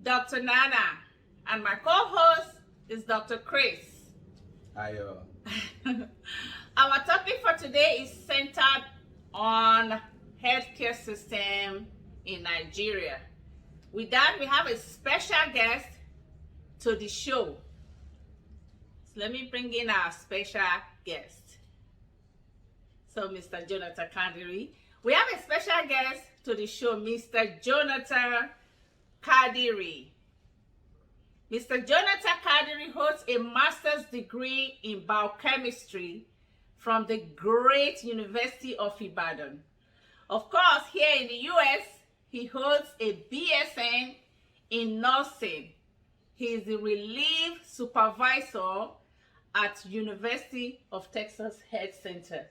Dr. Nana, and my co-host is Dr. Chris. Hi. Our topic for today is centered on healthcare system in Nigeria. With that, we have a special guest to the show. So let me bring in our special guest. So, Mr. Jonathan Kadiri. We have a special guest to the show, Mr. Jonathan Kadiri. Mr. Jonathan Kadiri holds a master's degree in biochemistry from the great University of Ibadan. Of course, here in the US, he holds a BSN in nursing. He is the relief supervisor at University of Texas Health Center,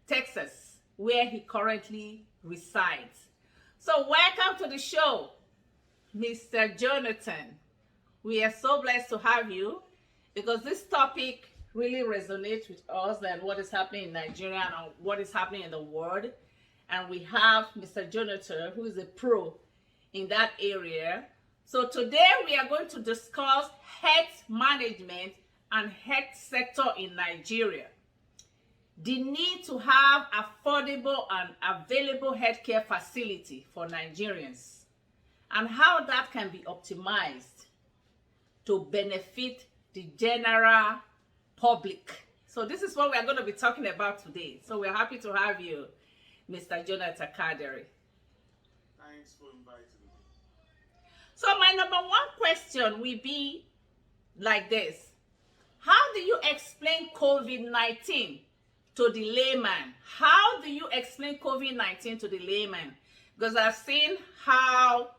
Texas, where he currently resides. So welcome to the show, Mr. Jonathan. We are so blessed to have you because this topic really resonates with us and what is happening in Nigeria and what is happening in the world. And we have Mr. Jonathan, who is a pro in that area. So today we are going to discuss health management and health sector in Nigeria. The need to have affordable and available healthcare facility for Nigerians and how that can be optimized to benefit the general public. So this is what we are going to be talking about today. So we're happy to have you, Mr. Jonathan Kadiri. Thanks for inviting me. So my number one question will be like this. How do you explain COVID-19 to the layman? How do you explain COVID-19 to the layman? Because I've seen how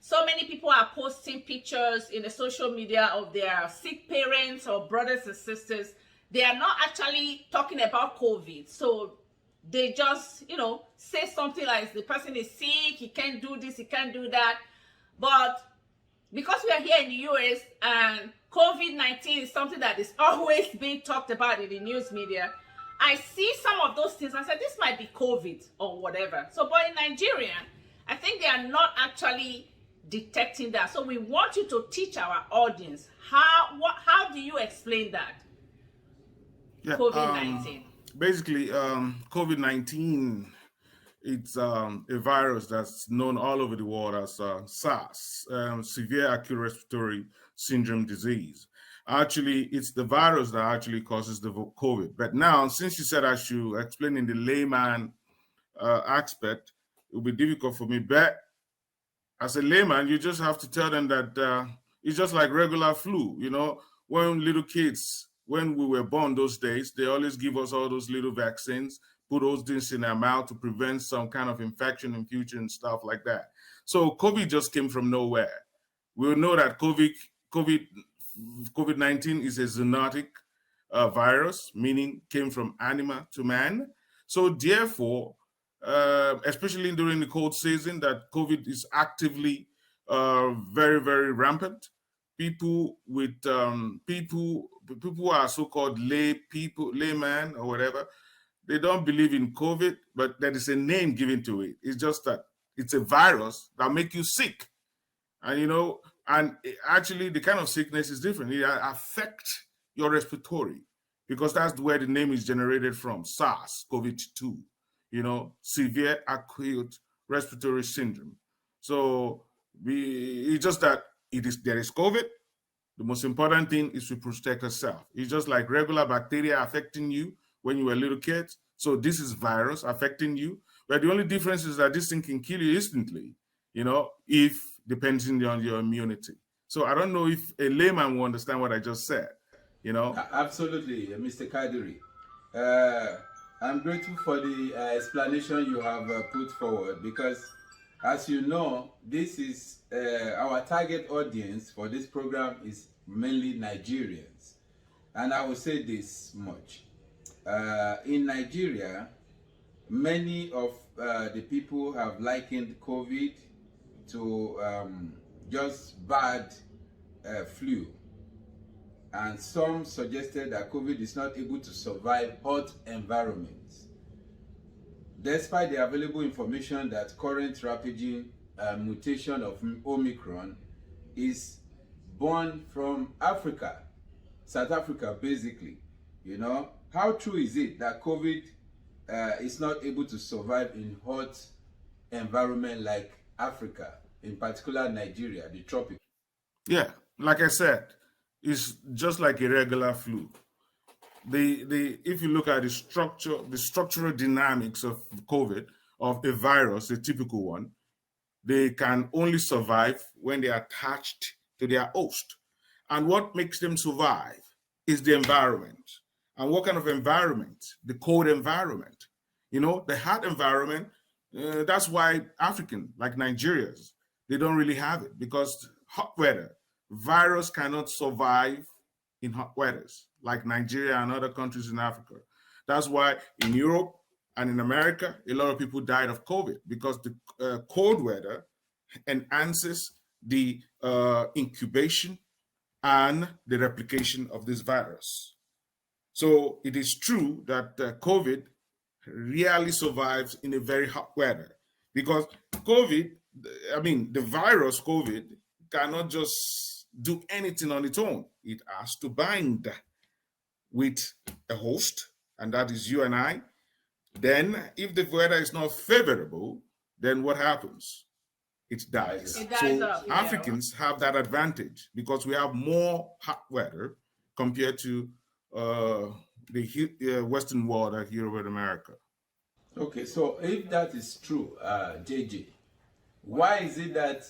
so many people are posting pictures in the social media of their sick parents or brothers and sisters. They are not actually talking about COVID. So they just, say something like the person is sick, he can't do this, he can't do that. But because we are here in the US and COVID-19 is something that is always being talked about in the news media, I see some of those things. I said, this might be COVID or whatever. So, but in Nigeria, I think they are not actually detecting that. So we want you to teach our audience how do you explain that? Yeah, COVID-19. Basically, COVID-19, it's a virus that's known all over the world as SARS, severe acute respiratory syndrome disease. Actually, it's the virus that actually causes the COVID. But now, since you said I should explain in the layman aspect, it will be difficult for me. But as a layman, you just have to tell them that it's just like regular flu. When little kids, when we were born those days, they always give us all those little vaccines, put those things in our mouth to prevent some kind of infection in future and stuff like that. So COVID just came from nowhere. We know that COVID-19 is a zoonotic virus, meaning came from animal to man. So therefore, especially during the cold season, that COVID is actively very, very rampant. People who are so-called layman or whatever, they don't believe in COVID, but there is a name given to it. It's just that it's a virus that make you sick, and actually the kind of sickness is different. It affects your respiratory because that's where the name is generated from. SARS, COVID-2. Severe acute respiratory syndrome. So it's just that there is COVID. The most important thing is to protect yourself. It's just like regular bacteria affecting you when you were little kids. So this is virus affecting you. But the only difference is that this thing can kill you instantly, if depending on your immunity. So I don't know if a layman will understand what I just said, Absolutely, Mr. Kadiri. I'm grateful for the explanation you have put forward because, as you know, this is our target audience for this program is mainly Nigerians. And I will say this much. In Nigeria, many of the people have likened COVID to just bad flu. And some suggested that COVID is not able to survive hot environments. Despite the available information that current rapid mutation of Omicron is born from Africa, South Africa, basically. You know, how true is it that COVID is not able to survive in hot environment like Africa, in particular Nigeria, the tropics? Yeah, like I said, it's just like a regular flu. The if you look at the structural dynamics of COVID, of a virus, a typical one, they can only survive when they are attached to their host. And what makes them survive is the environment. And what kind of environment? The cold environment. You know, the hot environment, that's why African, like Nigerians, they don't really have it because hot weather, virus cannot survive in hot weathers like Nigeria and other countries in Africa. That's why in Europe and in America, a lot of people died of COVID because the cold weather enhances the incubation and the replication of this virus. So it is true that COVID rarely survives in a very hot weather because COVID, I mean, the virus COVID cannot just do anything on its own. It has to bind with a host, and that is you and I. Then, if the weather is not favorable, then what happens? It dies. It dies So off, yeah. Africans have that advantage because we have more hot weather compared to the Western world like Europe and America. Okay, so if that is true, JJ, why is it that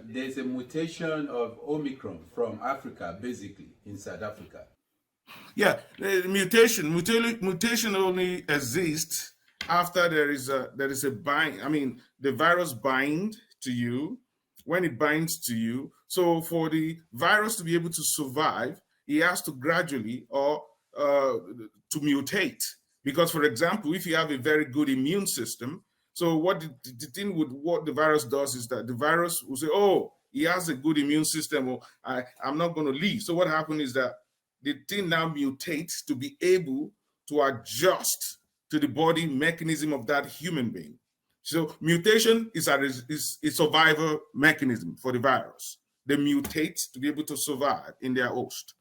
there's a mutation of Omicron from Africa, basically, in South Africa? Yeah, the mutation only exists after there is a bind. I mean, the virus bind to you. When it binds to you, so for the virus to be able to survive, it has to gradually or to mutate. Because, for example, if you have a very good immune system, so what the thing with what the virus does is that the virus will say, "Oh, he has a good immune system, or I'm not going to leave." So what happens is that the thing now mutates to be able to adjust to the body mechanism of that human being. So mutation is a survival mechanism for the virus. They mutate to be able to survive in their host.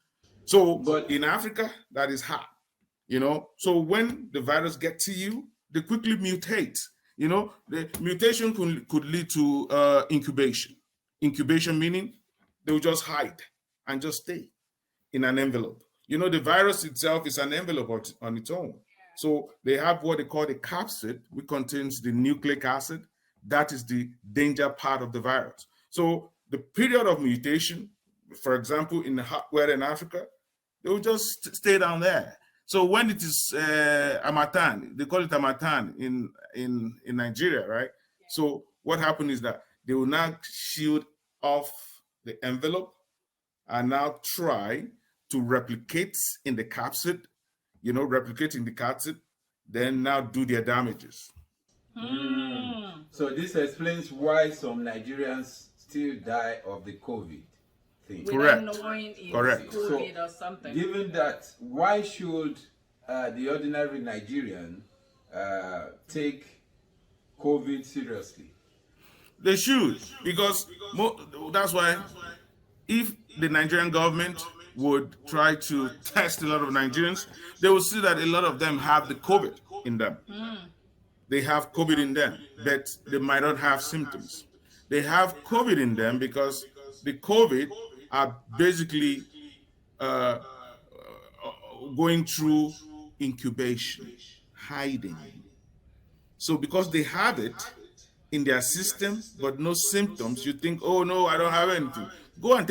So But in Africa, that is hard, you know. So when the virus gets to you, they quickly mutate. You know, the mutation could lead to incubation. Incubation meaning they will just hide and just stay in an envelope. You know, the virus itself is an envelope on its own. So they have what they call the capsid, which contains the nucleic acid. That is the danger part of the virus. So the period of mutation, for example, in the hot weather in Africa, they will just stay down there. So when it is Amatan, they call it Amatan in Nigeria, right? So what happened is that they will now shield off the envelope and now try to replicate in the capsid, you know, replicate in the capsid, then now do their damages. so this explains why some Nigerians still die of the COVID thing. Without Correct. knowing it's Correct. COVID or something. Given that, why should the ordinary Nigerian take COVID seriously? They should, because that's why if the Nigerian government would try to test a lot of Nigerians, they will see that a lot of them have the COVID in them. They have COVID in them, but they might not have symptoms. They have COVID in them because the COVID are basically going through incubation, hiding. So because they have it in their system but no symptoms, you think, "Oh no, I don't have anything." Go and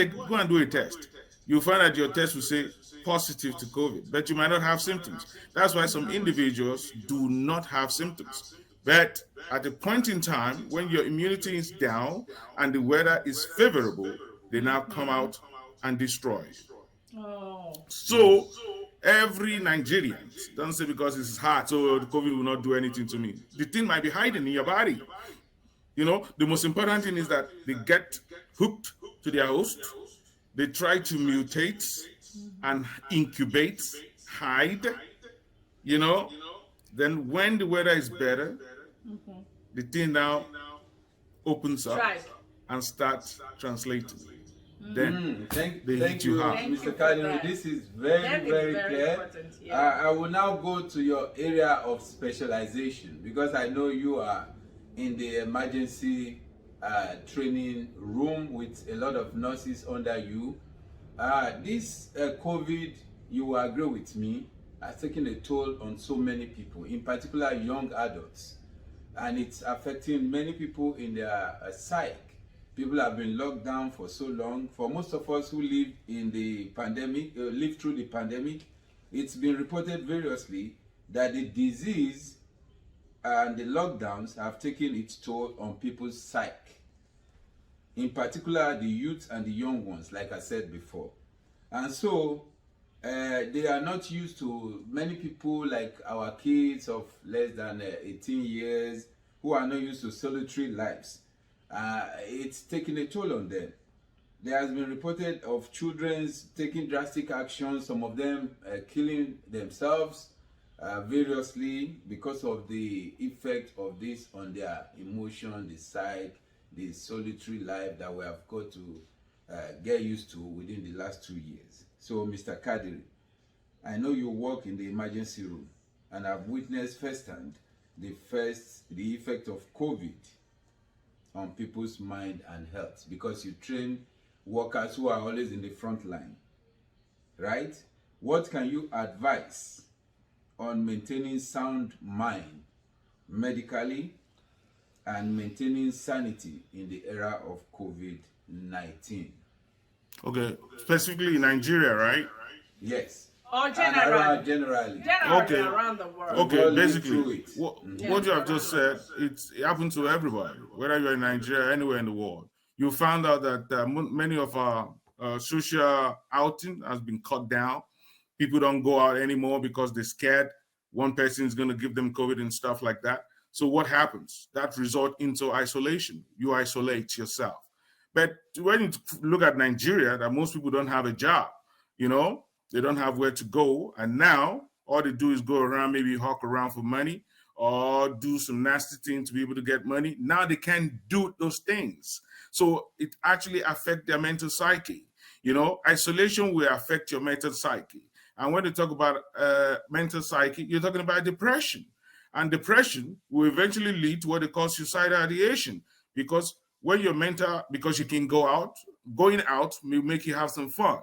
do a test. You find that your test will say positive to COVID, but you might not have symptoms. That's why some individuals do not have symptoms. But at a point in time when your immunity is down and the weather is favorable, they now come out and destroy. Oh. So every Nigerian, don't say because it's hot, so the COVID will not do anything to me. The thing might be hiding in your body. You know, the most important thing is that they get hooked to their host. They try to mutate and incubate, hide, you know. Then when the weather is better, the thing now opens up Try. and starts translating. then Thank they hit you you, hard. Thank you Mr. for Kadiri. that. This is That is very very clear. important, yeah. I will now go to your area of specialization because I know you are in the emergency training room with a lot of nurses under you. This COVID, you will agree with me, has taken a toll on so many people, in particular young adults, and it's affecting many people in their psyche. People have been locked down for so long. For most of us who live in the pandemic, live through the pandemic, it's been reported variously that the disease and the lockdowns have taken its toll on people's psyche. In particular, the youth and the young ones, like I said before. And so, they are not used to, many people like our kids of less than 18 years who are not used to solitary lives. It's taking a toll on them. There has been reported of children taking drastic actions, some of them killing themselves variously because of the effect of this on their emotion, the psyche, the solitary life that we have got to get used to within the last 2 years. So, Mr. Kadiri, I know you work in the emergency room and I've witnessed firsthand the effect of COVID on people's mind and health because you train workers who are always in the front line, right? What can you advise on maintaining sound mind medically and maintaining sanity in the era of COVID-19? Okay, specifically in Nigeria, right? Yes. Or Generally. generally Okay. around the world. Okay, Well, basically, through it. what you have just said, it happens to everybody, whether you're in Nigeria, anywhere in the world. You found out that many of our social outing has been cut down. People don't go out anymore because they're scared one person is going to give them COVID and stuff like that. So what happens? That result into isolation. You isolate yourself. But when you look at Nigeria, that most people don't have a job, you know, they don't have where to go. And now all they do is go around, maybe hawk around for money or do some nasty things to be able to get money. Now they can't do those things. So it actually affects their mental psyche. You know, isolation will affect your mental psyche. And when you talk about mental psyche, you're talking about depression. And depression will eventually lead to what they call suicidal ideation. Because when you're mental, because you can go out, going out may make you have some fun.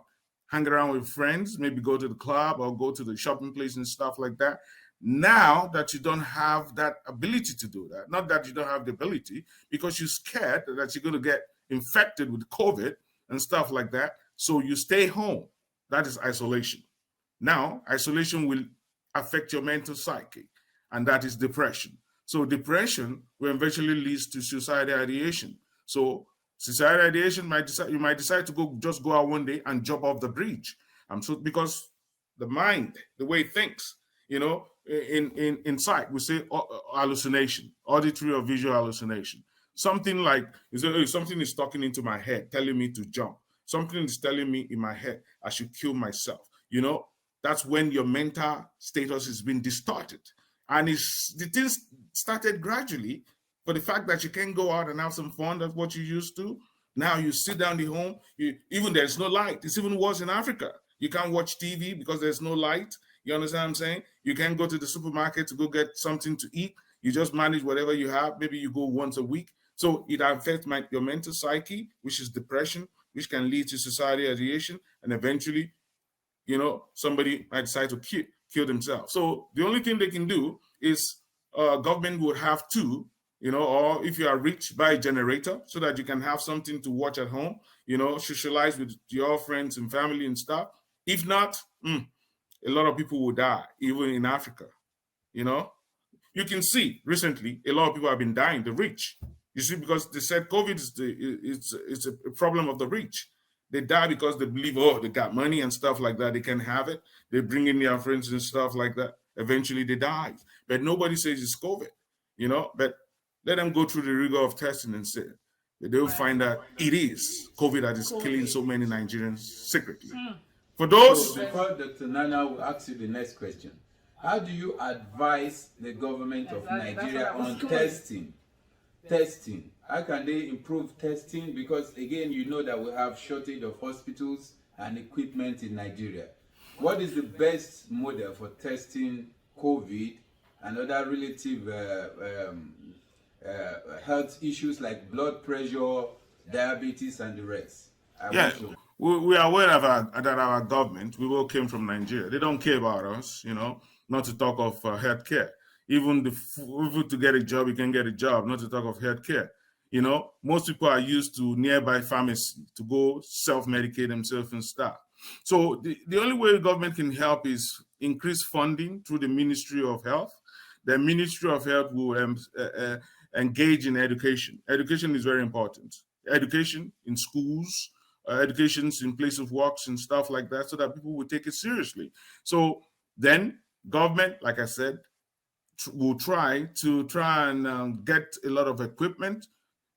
Hang around with friends, maybe go to the club or go to the shopping place and stuff like that. Now that you don't have that ability to do that, not that you don't have the ability, because you're scared that you're going to get infected with COVID and stuff like that. So you stay home. That is isolation. Now, isolation will affect your mental psyche, and that is depression. So depression will eventually lead to suicidal ideation. So suicidal ideation you might decide to just go out one day and jump off the bridge. So because the mind, the way it thinks, you know, in psych, we say hallucination, auditory or visual hallucination. Something like something is talking into my head, telling me to jump. Something is telling me in my head I should kill myself. You know, that's when your mental status is being distorted. And the things started gradually, for the fact that you can't go out and have some fun. That's what you used to. Now you sit down at home. Even there's no light. It's even worse in Africa. You can't watch TV because there's no light. You understand what I'm saying? You can't go to the supermarket to go get something to eat. You just manage whatever you have. Maybe you go once a week. So it affects your mental psyche, which is depression, which can lead to suicidal ideation, and eventually, you know, somebody might decide to kill themselves. So the only thing they can do is government would have to, you know, or if you are rich, buy a generator so that you can have something to watch at home, you know, socialize with your friends and family and stuff. If not, a lot of people will die, even in Africa, you know. You can see recently a lot of people have been dying, the rich. You see, because they said COVID is a problem of the rich. They die because they believe, oh, they got money and stuff like that. They can have it. They bring in their friends and stuff like that. Eventually they die. But nobody says it's COVID, you know. But let them go through the rigor of testing and say, they'll find that it is COVID that is killing so many Nigerians secretly. For those... So before Dr. Nana will ask you the next question, how do you advise the government of Nigeria on testing How can they improve testing? Because again, you know that we have shortage of hospitals and equipment in Nigeria. What is the best model for testing COVID and other relative health issues like blood pressure, diabetes, and the rest? Yeah, we are aware of that our government, we all came from Nigeria. They don't care about us, not to talk of healthcare. Even even to get a job, you can get a job, not to talk of healthcare. Most people are used to nearby pharmacy to go self-medicate themselves and stuff. So the only way the government can help is increase funding through the Ministry of Health. The Ministry of Health will engage in education. Education is very important. Education in schools, educations in place of works and stuff like that, so that people will take it seriously. So then government, like I said, will try and get a lot of equipment,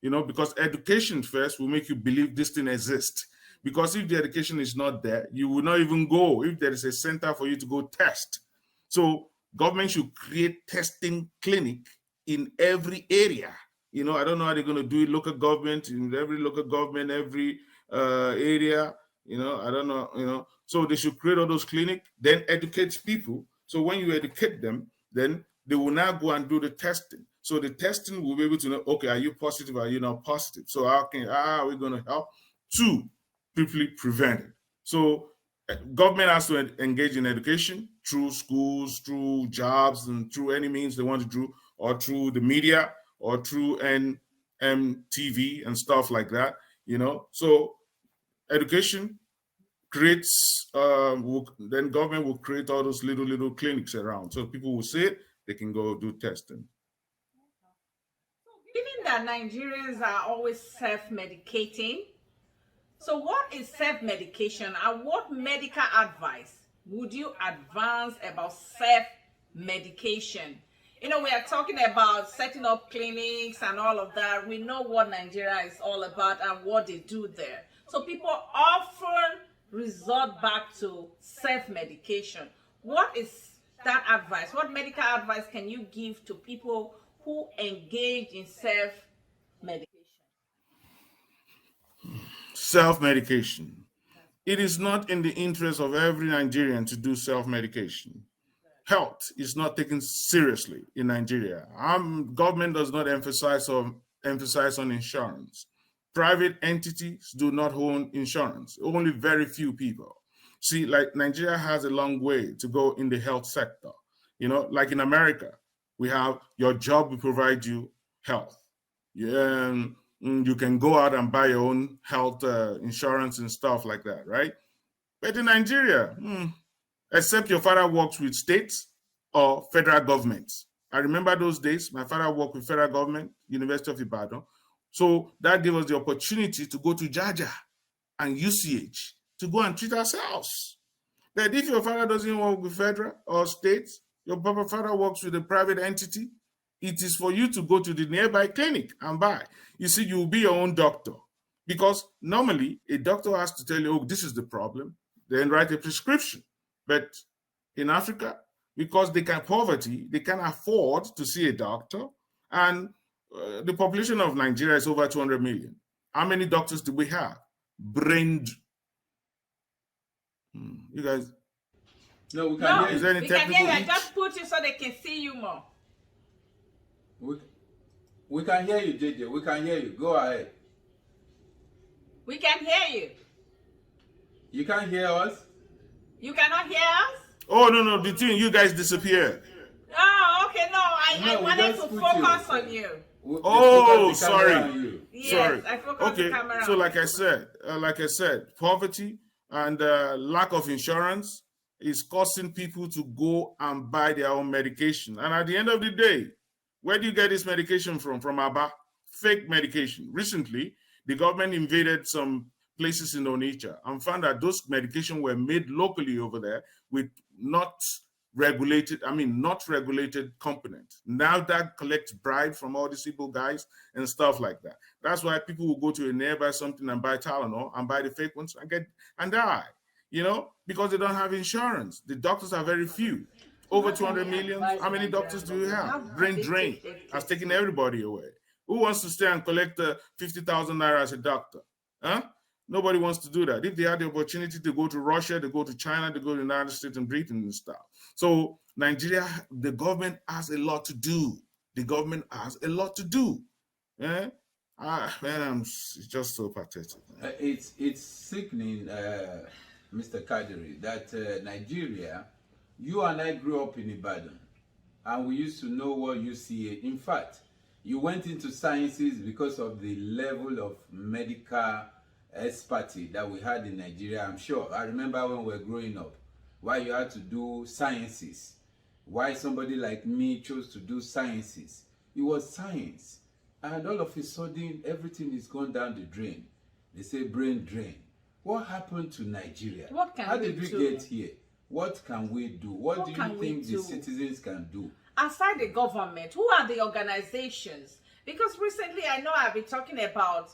because education first will make you believe this thing exists. Because if the education is not there, you will not even go if there is a center for you to go test. So government should create testing clinic in every area. I don't know how they're going to do it. Local government, in every local government, every area, I don't know, so they should create all those clinics, then educate people. So when you educate them, then they will now go and do the testing. So the testing will be able to know, okay, are you positive? Are you not positive? So how are we going to help to quickly prevent it? So government has to engage in education through schools, through jobs, and through any means they want to do, or through the media, or through NMTV and stuff like that. So education creates, then government will create all those little clinics around. So people will see it, they can go do testing. Given that Nigerians are always self-medicating, so what is self-medication and what medical advice would you advance about self-medication? We are talking about setting up clinics and all of that. We know what Nigeria is all about and what they do there. So people often resort back to self-medication. What is that advice? What medical advice can you give to people who engage in self-medication? Self-medication. It is not in the interest of every Nigerian to do self-medication. Health is not taken seriously in Nigeria. Government does not emphasize on insurance. Private entities do not own insurance. Only very few people. See, like Nigeria has a long way to go in the health sector. Like in America, we have your job will provide you health. You can go out and buy your own health insurance and stuff like that, right? But in Nigeria, except your father works with states or federal governments. I remember those days. My father worked with federal government, University of Ibadan. So that gave us the opportunity to go to Jaja and UCH to go and treat ourselves. But if your father doesn't work with federal or states, your father works with a private entity, it is for you to go to the nearby clinic and buy. You see, you'll be your own doctor. Because normally a doctor has to tell you, oh, this is the problem, then write a prescription. But in Africa, because they can afford to see a doctor, and the population of Nigeria is over 200 million. How many doctors do we have? Brained. You guys? No, we can hear Is you. there any We can technical hear you. glitch? Just put it so they can see you more. We can hear you, JJ. We can hear you. Go ahead. We can hear you. You can't hear us? You cannot hear us? Oh, no, the thing, you guys disappeared. Oh, okay. No, I No, we wanted just to put focus you. on you. Oh, Focus the camera sorry. on you. Yes, Sorry. I focused Okay, the camera. so like I said, poverty and lack of insurance is causing people to go and buy their own medication. And at the end of the day, where do you get this medication from? From Abba? Fake medication. Recently, the government invaded some places in Onitsha and found that those medications were made locally over there with not regulated components. Now that collects bribe from all these Igbo guys and stuff like that. That's why people will go to a nearby something and buy Tylenol and buy the fake ones and die, because they don't have insurance. The doctors are very few. Over 200 million. How many doctors do you have? Brain drain has taken everybody away. Who wants to stay and collect 50,000 naira as a doctor? Huh? Nobody wants to do that. If they had the opportunity to go to Russia, they go to China, they go to the United States and Britain and stuff. So Nigeria, the government has a lot to do. The government has a lot to do. Yeah? Man, it's just so pathetic. It's sickening, Mr. Kadiri, that Nigeria, you and I grew up in Ibadan, and we used to know what UCA. In fact, you went into sciences because of the level of medical expertise that we had in Nigeria. I'm sure. I remember when we were growing up, why you had to do sciences. Why somebody like me chose to do sciences. It was science. And all of a sudden, everything is gone down the drain. They say brain drain. What happened to Nigeria? How did we get here? What can we do? What do you think the citizens can do? Aside the government, who are the organizations? Because recently, I know I've been talking about,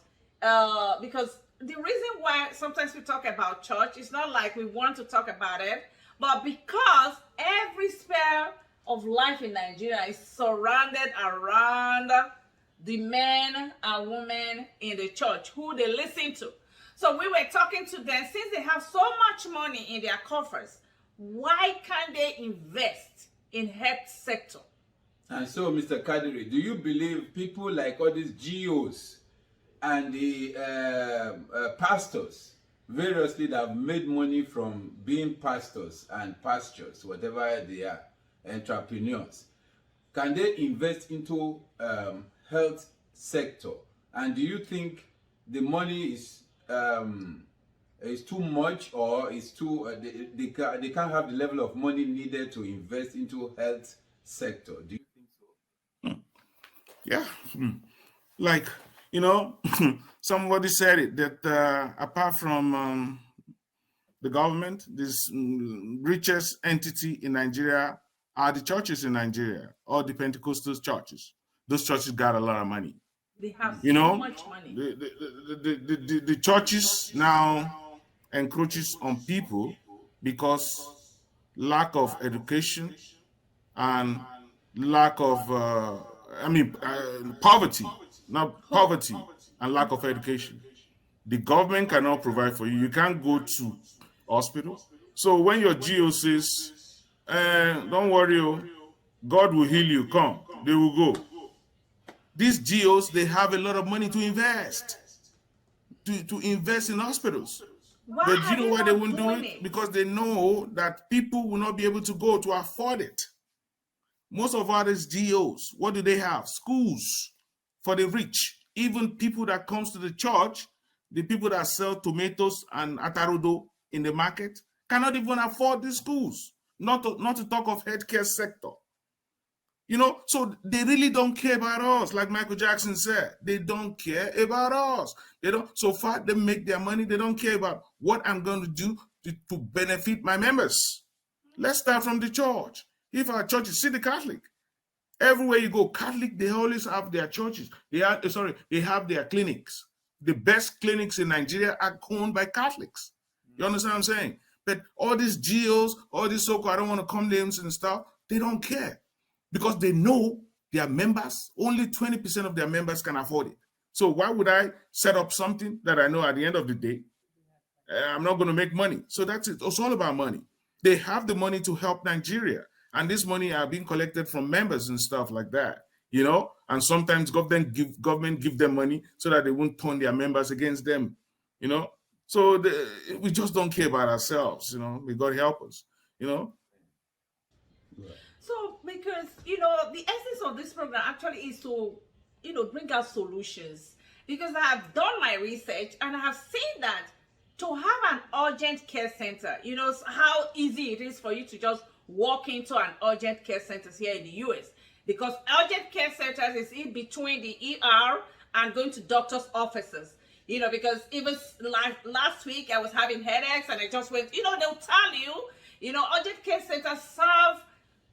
because the reason why sometimes we talk about church is not like we want to talk about it, but because every sphere of life in Nigeria is surrounded around the men and women in the church who they listen to. So we were talking to them, since they have so much money in their coffers, why can't they invest in health sector? And so, Mr. Kadiri, do you believe people like all these GOs and the pastors, variously, that have made money from being pastors and pastors, whatever they are, entrepreneurs, can they invest into health sector? And do you think the money is too much, or is too they can't have the level of money needed to invest into health sector? Do you think so? Yeah, like, you know, somebody said it, that apart from the government, this richest entity in Nigeria are the churches in Nigeria, or the Pentecostal churches. Those churches got a lot of money. They have You so know, much money. the churches now encroaches on people because lack of education and lack of, poverty, not poverty and lack of education. The government cannot provide for you. You can't go to hospital. So when your GO says, don't worry, God will heal you, come, they will go. These GOs, they have a lot of money to invest, to invest in hospitals. Why But you know why they not won't do doing it? Because they know that people will not be able to go to afford it. Most of all these GOs, what do they have? Schools for the rich. Even people that comes to the church, the people that sell tomatoes and atarudo in the market, cannot even afford these schools. Not to talk of healthcare sector. You know, so they really don't care about us, like Michael Jackson said. They don't care about us. They don't. So far, they make their money. They don't care about what I'm going to do to benefit my members. Let's start from the church. If our church is, see the Catholic. Everywhere you go, Catholic, they always have their churches. They have their clinics. The best clinics in Nigeria are owned by Catholics. You understand what I'm saying? But all these GOs, all these so-called, I don't want to come names and stuff, they don't care. Because they know their members, only 20% of their members can afford it. So why would I set up something that I know at the end of the day, I'm not going to make money? So that's it. It's all about money. They have the money to help Nigeria. And this money are being collected from members and stuff like that, you know? And sometimes government give them money so that they won't turn their members against them, you know? So we just don't care about ourselves, you know? May God help us, you know? So, because, the essence of this program actually is to, bring out solutions. Because I have done my research and I have seen that to have an urgent care center, how easy it is for you to just walk into an urgent care center here in the US. Because urgent care centers is in between the ER and going to doctor's offices. Because even like last week I was having headaches and I just went, they'll tell you, urgent care centers serve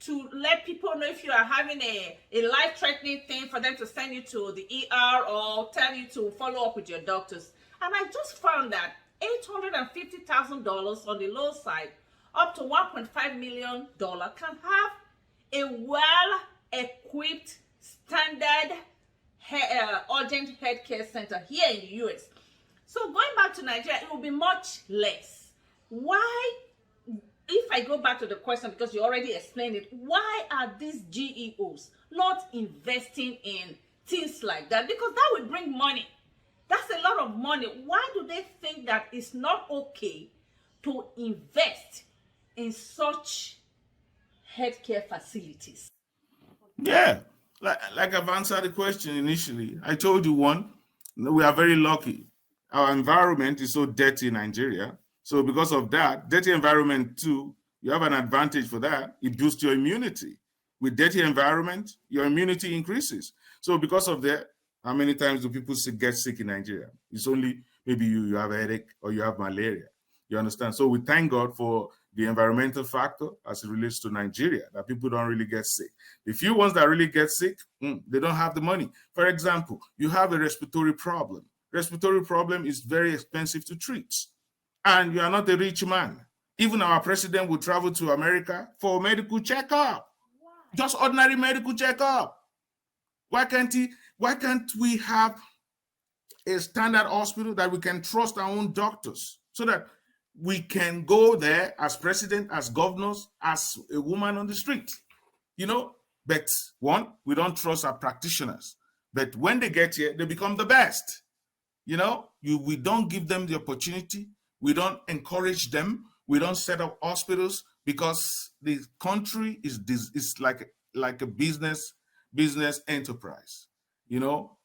to let people know if you are having a life-threatening thing, for them to send you to the ER or tell you to follow up with your doctors. And I just found that $850,000 on the low side, up to $1.5 million, can have a well-equipped, standard urgent healthcare center here in the US. So going back to Nigeria, it will be much less. Why, if I go back to the question, because you already explained it, why are these GEOs not investing in things like that? Because that will bring money. That's a lot of money. Why do they think that it's not okay to invest in such healthcare facilities? Yeah, like I've answered the question initially. I told you one, we are very lucky. Our environment is so dirty in Nigeria. So because of that, dirty environment too, you have an advantage for that. It boosts your immunity. With dirty environment, your immunity increases. So because of that, how many times do people get sick in Nigeria? It's only maybe you have a headache or you have malaria. You understand? So we thank God for the environmental factor as it relates to Nigeria, that people don't really get sick. The few ones that really get sick, they don't have the money. For example, you have a respiratory problem. Respiratory problem is very expensive to treat. And you are not a rich man. Even our president will travel to America for a medical checkup. Just ordinary medical checkup. Why can't we have a standard hospital that we can trust our own doctors so that we can go there as president, as governors, as a woman on the street, But one, we don't trust our practitioners. But when they get here, they become the best. We don't give them the opportunity. We don't encourage them. We don't set up hospitals because the country is like a business enterprise.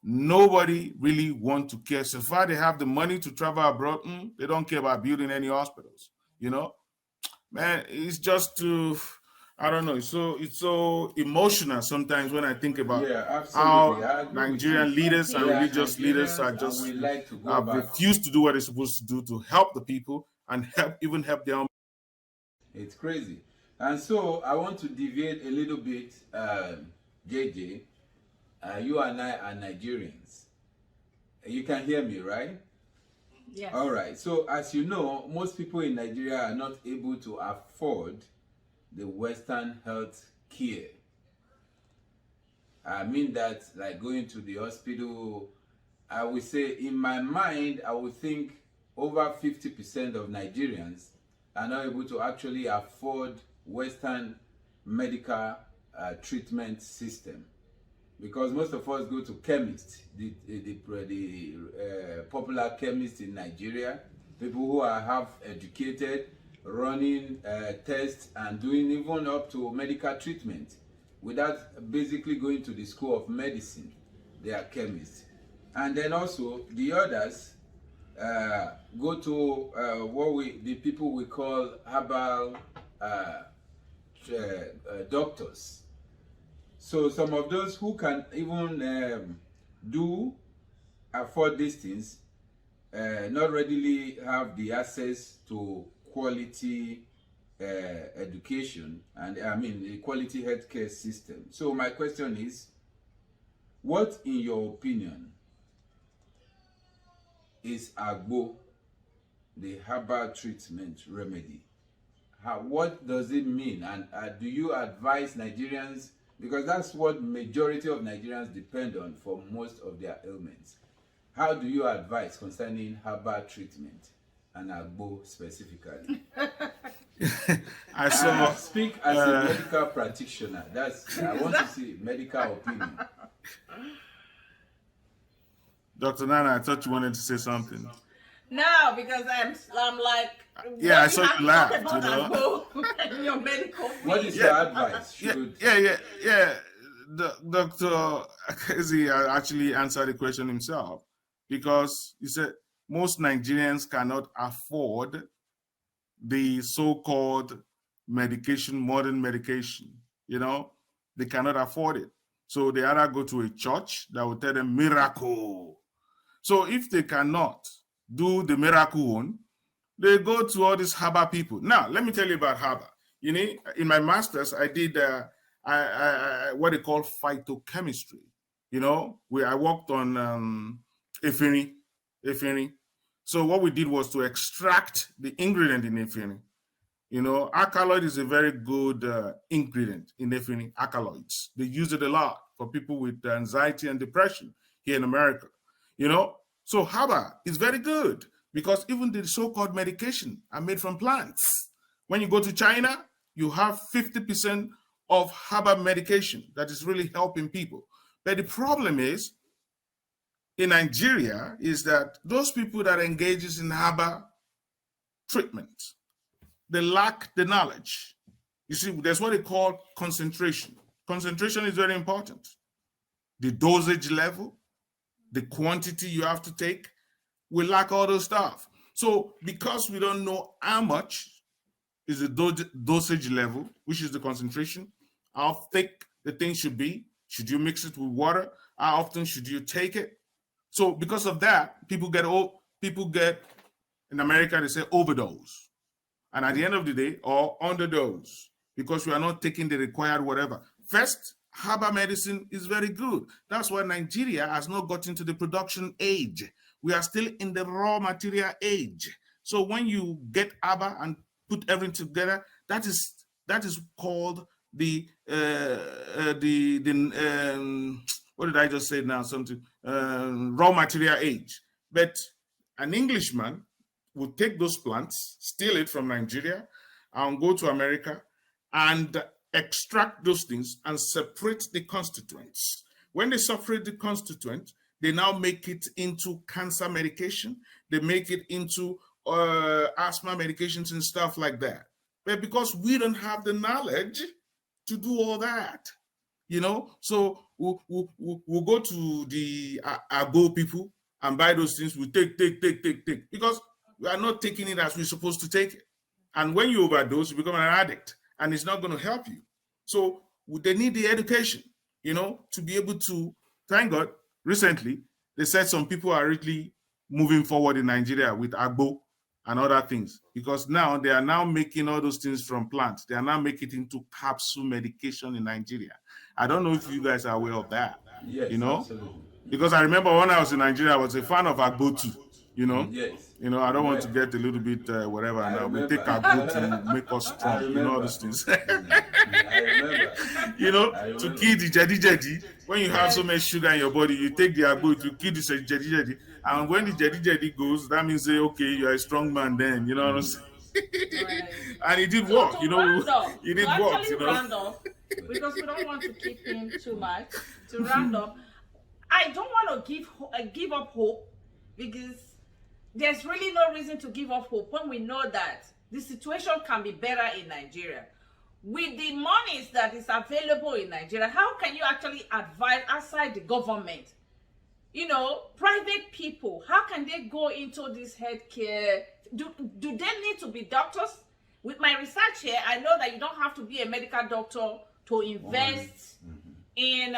Nobody really want to care. So far they have the money to travel abroad, they don't care about building any hospitals. Man, it's just I don't know. It's so emotional sometimes when I think about how Nigerian leaders and religious leaders are just have refused to do what they're supposed to do to help the people and help their own. It's crazy. And so I want to deviate a little bit, JJ. You and I are Nigerians. You can hear me, right? Yes. All right. So as you know, most people in Nigeria are not able to afford the Western health care. I mean that, like going to the hospital, I would say in my mind, I would think over 50% of Nigerians are not able to actually afford Western medical treatment system. Because most of us go to chemists, the popular chemists in Nigeria, people who are half educated, running tests and doing even up to medical treatment without basically going to the school of medicine. They are chemists. And then also the others go to the people we call herbal doctors. So some of those who can even afford these things not readily have the access to quality education and the quality healthcare system. So my question is, what in your opinion is Agbo, the herbal treatment remedy? What does it mean? And do you advise Nigerians, because that's what majority of Nigerians depend on for most of their ailments. How do you advise concerning herbal treatment and Agbo specifically? I speak as a medical practitioner. I want to see medical opinion. Dr. Nana, I thought you wanted to say something. No, because I'm like, yeah, I saw you laugh. Your medical field. What is your advice? Yeah. Dr. Akezi actually answered the question himself, because he said most Nigerians cannot afford the so-called medication, modern medication. They cannot afford it. So they either go to a church that will tell them miracle. So if they cannot do the miracle one, they go to all these herbal people. Now, let me tell you about herbal. In my master's, I did what they call phytochemistry. Where I worked on ephedrine. So what we did was to extract the ingredient in ephedrine. Alkaloid is a very good ingredient in ephedrine, alkaloids. They use it a lot for people with anxiety and depression. here in America, you know. So haba is very good because even the so-called medication are made from plants. When you go to China, you have 50% of haba medication that is really helping people. But the problem is in Nigeria is that those people that engages in haba treatment, they lack the knowledge. You see, there's what they call concentration. Concentration is very important. The dosage level, the quantity you have to take, we lack all those stuff. So because we don't know how much is the dosage level, which is the concentration, how thick the thing should be, should you mix it with water, how often should you take it? So because of that, people get in America, they say overdose. And at the end of the day, or underdose, because we are not taking the required whatever. First, herbal medicine is very good. That's why Nigeria has not gotten to the production age. We are still in the raw material age. So when you get herbal and put everything together, that is called the what did I just say now? Something raw material age. But an Englishman would take those plants, steal it from Nigeria, and go to America and extract those things and separate the constituents. When they separate the constituent, they now make it into cancer medication. They make it into asthma medications and stuff like that. But because we don't have the knowledge to do all that, you know, so we'll go to the Agbo people and buy those things. We take, because we are not taking it as we're supposed to take it. And when you overdose, you become an addict, and it's not going to help you. So they need the education, you know, to be able to, thank God, recently, they said some people are really moving forward in Nigeria with Agbo and other things, because now they are now making all those things from plants. They are now making it into capsule medication in Nigeria. I don't know if you guys are aware of that. Yes, you know, absolutely. Because I remember when I was in Nigeria, I was a fan of Agbo too. You know, Yes. You know, I don't want to get a little bit whatever. Now we take Agbo to make us strong. You know all those things. I remember. You know, to kill the jadi. When you have so much sugar in your body, you take the Agbo to kill the jadi. And when the jadi goes, that means say, okay, you're a strong man. Then you know what I'm saying. Right. And it did work. You know, it did work. You know. Round up, because we don't want to keep him too much. To round up, I don't want to give up hope, because there's really no reason to give up hope when we know that the situation can be better in Nigeria. With the monies that is available in Nigeria, how can you actually advise outside the government? You know, private people, how can they go into this healthcare? Do they need to be doctors? With my research here, I know that you don't have to be a medical doctor to invest in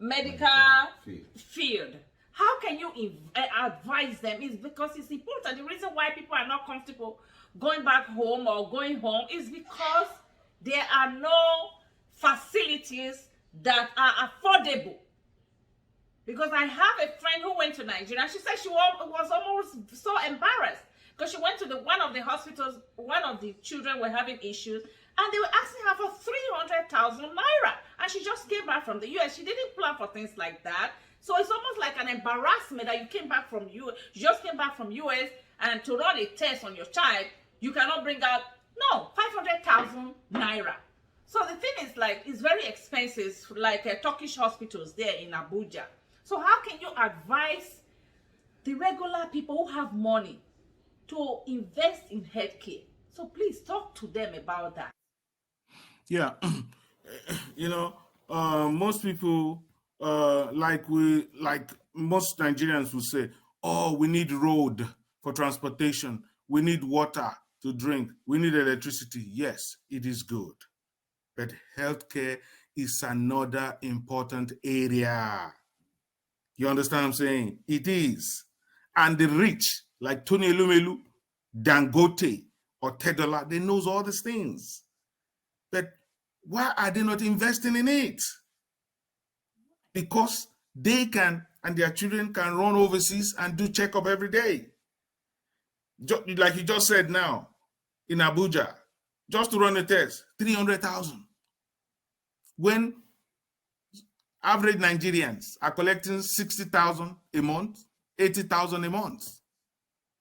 medical field. How can you advise them? Is because it's important. The reason why people are not comfortable going back home or going home is because there are no facilities that are affordable. Because I have a friend who went to Nigeria, and she said she was almost so embarrassed because she went to one of the hospitals. One of the children were having issues, and they were asking her for 300,000 naira, and she just came back from the US. She didn't plan for things like that. So it's almost like an embarrassment that you came back from you just came back from US, and to run a test on your child, you cannot bring out 500,000 naira. So the thing is, like, it's very expensive, like Turkish hospitals there in Abuja. So how can you advise the regular people who have money to invest in healthcare? So please talk to them about that. Yeah, you know, most people, like most Nigerians would say, oh, we need road for transportation, we need water to drink, we need electricity. Yes, it is good, but healthcare is another important area. You understand what I'm saying? It is. And the rich, like Tony Elumelu, Dangote, or Tedola, they knows all these things. But why are they not investing in it? Because they can, and their children can run overseas and do checkup every day. Like you just said now, in Abuja, just to run a test, 300,000. When Average Nigerians are collecting 60,000 a month, 80,000 a month.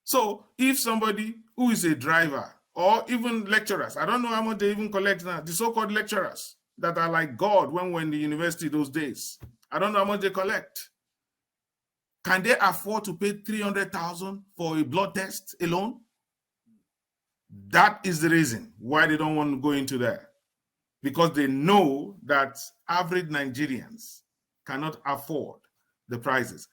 So if somebody who is a driver or even lecturers, I don't know how much they even collect now, the so-called lecturers that are like God when we're in the university those days, I don't know how much they collect. Can they afford to pay 300,000 for a blood test alone? That is the reason why they don't want to go into that. Because they know that average Nigerians cannot afford the prices.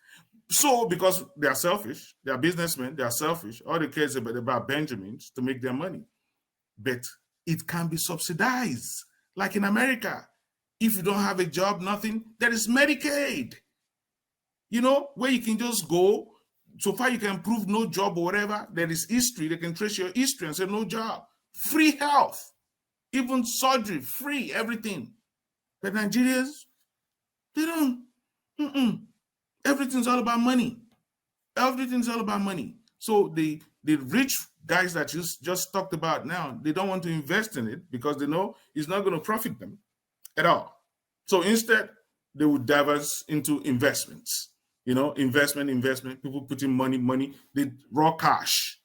So, because they are selfish, they are businessmen, they are selfish, all they care is about Benjamins to make their money. But it can be subsidized. Like in America, if you don't have a job, nothing, there is Medicaid. You know, where you can just go, so far you can prove no job or whatever, there is history, they can trace your history and say no job. Free health, even surgery, free, everything. But Nigerians, they don't, everything's all about money. Everything's all about money. So the rich guys that you just talked about now, they don't want to invest in it because they know it's not going to profit them at all. So instead, they would diverse into investments. You know, investment, people putting money, the raw cash.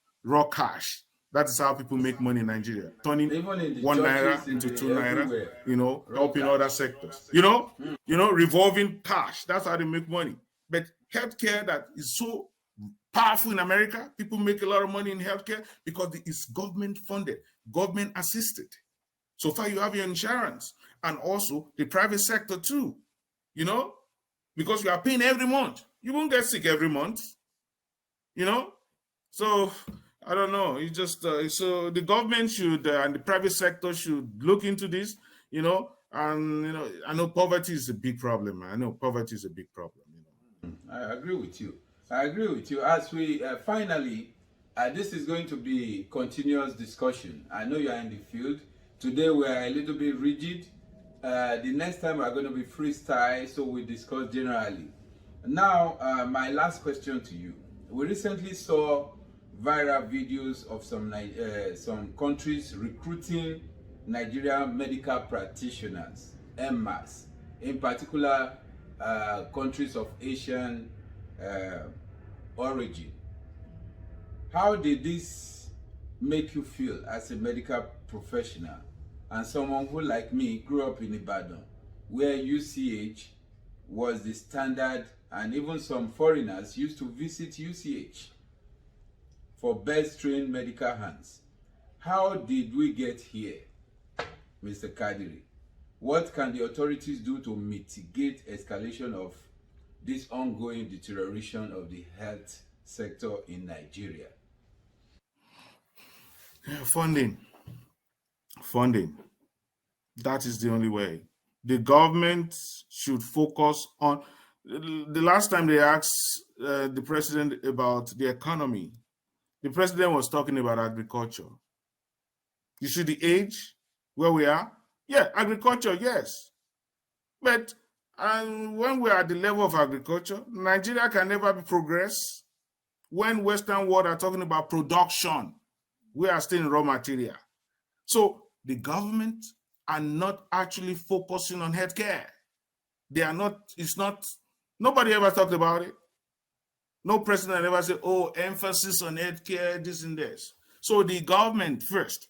That is how people make money in Nigeria. Turning in 1 naira into 2 naira, you know, helping other sectors. You know, revolving cash. That's how they make money. But healthcare that is so powerful in America, people make a lot of money in healthcare because it's government funded, government assisted. So far you have your insurance and also the private sector too, you know, because you are paying every month. You won't get sick every month, you know. So I don't know. It's just so the government should and the private sector should look into this, you know. And you know, I know poverty is a big problem. I know poverty is a big problem. You know, I agree with you. As we finally, this is going to be continuous discussion. I know you are in the field. Today we are a little bit rigid. The next time we are going to be freestyle, so we discuss generally. Now, my last question to you. We recently saw viral videos of some countries recruiting Nigerian medical practitioners en masse, in particular countries of Asian origin. How did this make you feel as a medical professional and someone who, like me, grew up in Ibadan, where UCH was the standard, and even some foreigners used to visit UCH for best trained medical hands? How did we get here, Mr. Kadiri? What can the authorities do to mitigate escalation of this ongoing deterioration of the health sector in Nigeria? Funding. That is the only way. The government should focus on. The last time they asked the president about the economy, the president was talking about agriculture. You see the age where we are? Yeah, agriculture, yes. But when we are at the level of agriculture, Nigeria can never be progress. When Western world are talking about production, we are still in raw material. So the government are not actually focusing on healthcare. They are not, it's not, nobody ever talked about it. No president ever said, oh, emphasis on healthcare, this and this. So the government first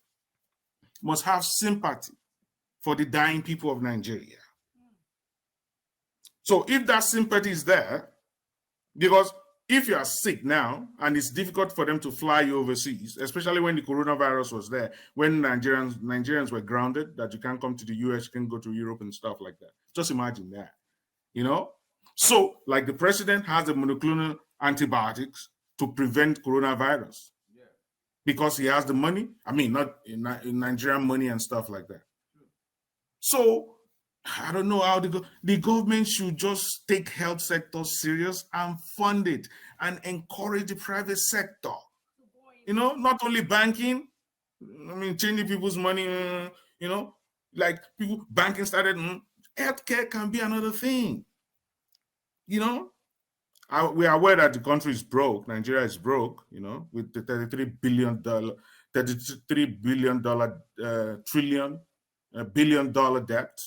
must have sympathy for the dying people of Nigeria. So if that sympathy is there, because if you are sick now and it's difficult for them to fly you overseas, especially when the coronavirus was there, when Nigerians were grounded, that you can't come to the US, you can go to Europe and stuff like that. Just imagine that, you know? So, like the president has the monoclonal antibiotics to prevent coronavirus because he has the money. I mean, not in Nigerian money and stuff like that. So, I don't know how the government should just take health sector serious and fund it and encourage the private sector. You know, not only banking, I mean, changing people's money, you know, like people, banking started, healthcare can be another thing. You know, we are aware that the country is broke. Nigeria is broke, you know, with the $33 billion billion dollar debt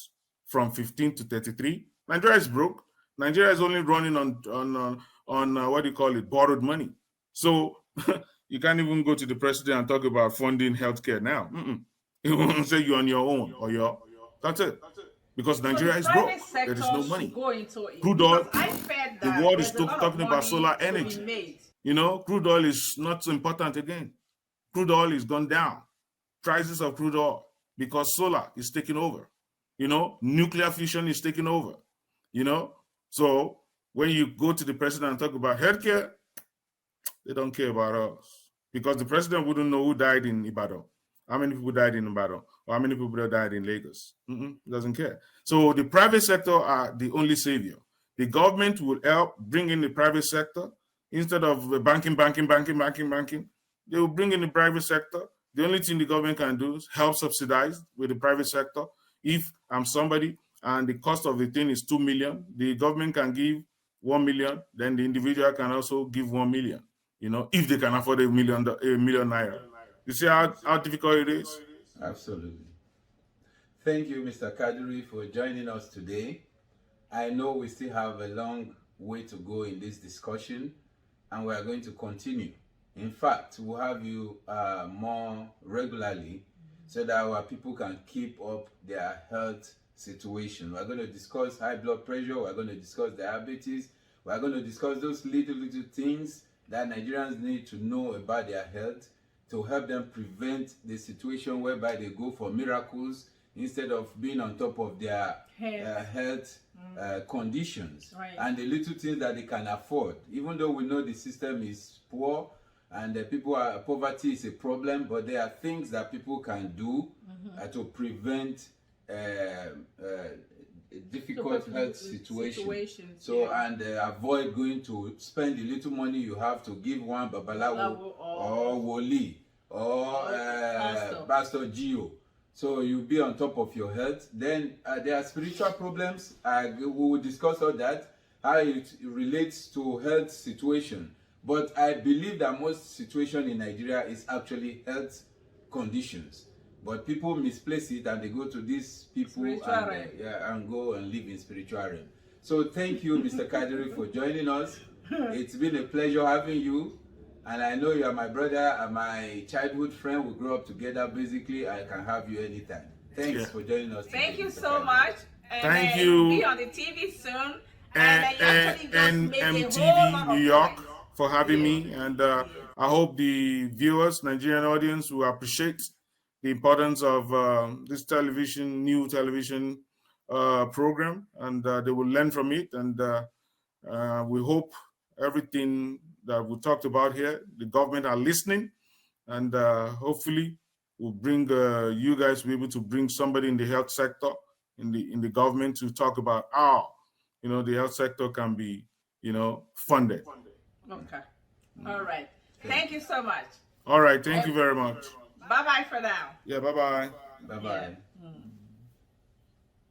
from 15 to 33. Nigeria is broke. Nigeria is only running on what do you call it, borrowed money. So you can't even go to the president and talk about funding healthcare now. He won't say you're on your own or your. That's it. Because So Nigeria the is broke. private There is sector no should money. go into it. Crude oil. Because I felt The that world is there's a lot of talking about money solar to be energy. made. You know, crude oil is not so important again. Crude oil is gone down. Prices of crude oil because solar is taking over. You know, nuclear fusion is taking over. You know, so when you go to the president and talk about healthcare, they don't care about us because the president wouldn't know who died in Ibadan, how many people died in Ibadan, or how many people died in Lagos. He doesn't care. So the private sector are the only savior. The government will help bring in the private sector instead of banking. They will bring in the private sector. The only thing the government can do is help subsidize with the private sector. If I'm somebody and the cost of the thing is 2 million, the government can give 1 million, then the individual can also give 1 million, you know, if they can afford a million naira. You see how difficult it is? Absolutely. Thank you, Mr. Kadiri, for joining us today. I know we still have a long way to go in this discussion, and we are going to continue. In fact, we'll have you more regularly so that our people can keep up their health situation. We're going to discuss high blood pressure, we're going to discuss diabetes, we're going to discuss those little things that Nigerians need to know about their health to help them prevent the situation whereby they go for miracles instead of being on top of their health conditions, Right. and the little things that they can afford. Even though we know the system is poor and poverty is a problem, but there are things that people can do to prevent difficult health situation. So yeah. and avoid going to spend the little money you have to give one babalawo or woli or pastor Gio. So you'll be on top of your health. Then there are spiritual problems. We will discuss all that, how it relates to health situation. But I believe that most situation in Nigeria is actually health conditions. But people misplace it and they go to these people and go and live in spiritual realm. So thank you, Mr. Kadiri, for joining us. It's been a pleasure having you. And I know you are my brother and my childhood friend. We grew up together. Basically, I can have you anytime. Thanks for joining us. Thank today, you Mr. so Kadiri. much. Thank You'll you. be on the TV soon. And MTV New York for having me. And I hope the viewers, Nigerian audience, will appreciate the importance of this new television program, and they will learn from it. And we hope everything that we talked about here, the government are listening, and hopefully we'll bring you guys will be able to bring somebody in the health sector, in the government, to talk about how, you know, the health sector can be, you know, funded. Okay. All right. Thank you so much. All right. Thank you very much. Bye-bye for now. Yeah. Bye-bye. Bye-bye. Yeah.